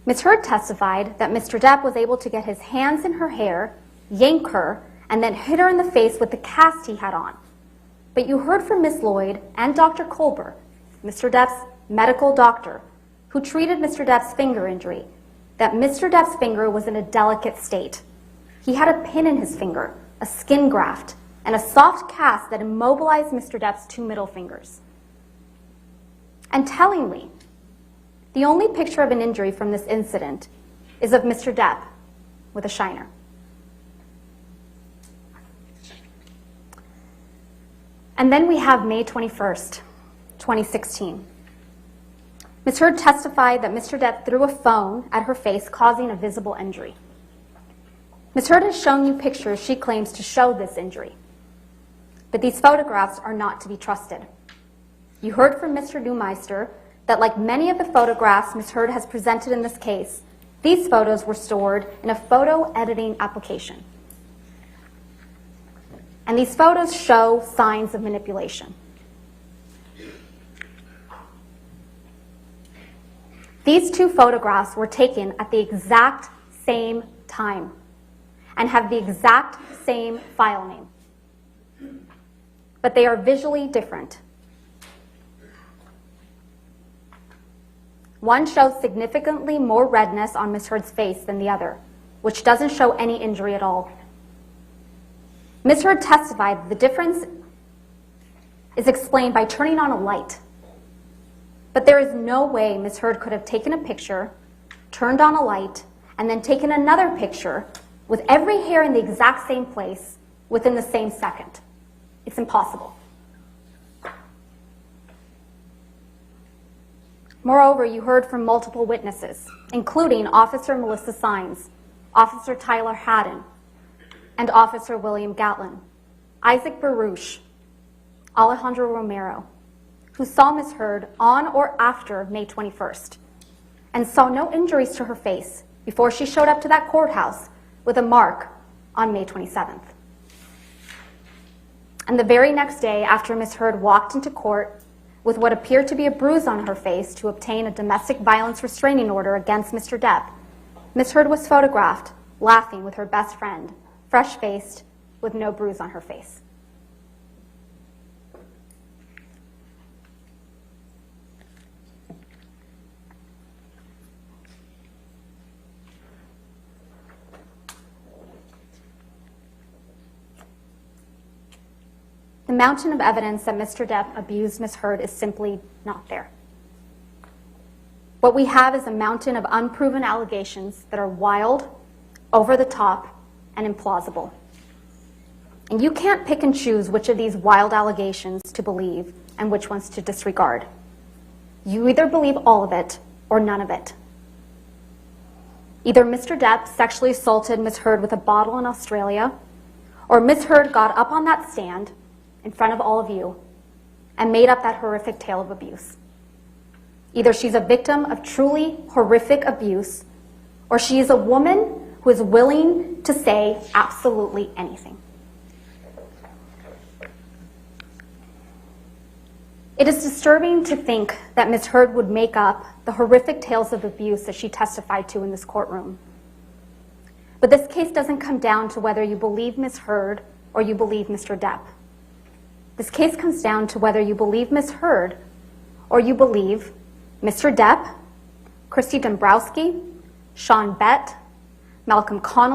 Ms. Heard testified that Mr. Depp was able to get his hands in her hair, yank her, and then hit her in the face with the cast he had on. But you heard from Ms. Lloyd and Dr. Colbert, Mr. Depp's medical doctor, who treated Mr. Depp's finger injury, that Mr. Depp's finger was in a delicate state. He had a pin in his finger, a skin graft, and a soft cast that immobilized Mr. Depp's two middle fingers. And tellingly, the only picture of an injury from this incident is of Mr. Depp with a shiner. And then we have May 21st, 2016. Ms. Heard testified that Mr. Depp threw a phone at her face, causing a visible injury. Ms. Heard has shown you pictures she claims to show this injury. But these photographs are not to be trusted. You heard from Mr. Neumeister that, like many of the photographs Ms. Heard has presented in this case, these photos were stored in a photo editing application. And these photos show signs of manipulation. These two photographs were taken at the exact same time and have the exact same file name. But they are visually different. One shows significantly more redness on Ms. Heard's face than the other, which doesn't show any injury at all. Ms. Heard testified that the difference is explained by turning on a light. But there is no way Ms. Heard could have taken a picture, turned on a light, and then taken another picture with every hair in the exact same place within the same second. It's impossible. Moreover, you heard from multiple witnesses, including Officer Melissa Sines, Officer Tyler Haddon, and Officer William Gatlin, Isaac Baruch, Alejandro Romero, who saw Ms. Heard on or after May 21st and saw no injuries to her face before she showed up to that courthouse with a mark on May 27th. And the very next day, after Ms. Heard walked into court with what appeared to be a bruise on her face to obtain a domestic violence restraining order against Mr. Depp, Ms. Heard was photographed laughing with her best friend, fresh-faced, with no bruise on her face. The mountain of evidence that Mr. Depp abused Ms. Heard is simply not there. What we have is a mountain of unproven allegations that are wild, over the top, and implausible. And you can't pick and choose which of these wild allegations to believe and which ones to disregard. You either believe all of it or none of it. Either Mr. Depp sexually assaulted Ms. Heard with a bottle in Australia, or Ms. Heard got up on that stand in front of all of you and made up that horrific tale of abuse. Either she's a victim of truly horrific abuse, or she is a woman who is willing to say absolutely anything. It is disturbing to think that Ms. Heard would make up the horrific tales of abuse that she testified to in this courtroom. But this case doesn't come down to whether you believe Ms. Heard or you believe Mr. Depp. This case comes down to whether you believe Ms. Heard or you believe Mr. Depp, Christy Dombrowski, Sean Bett, Malcolm Connolly,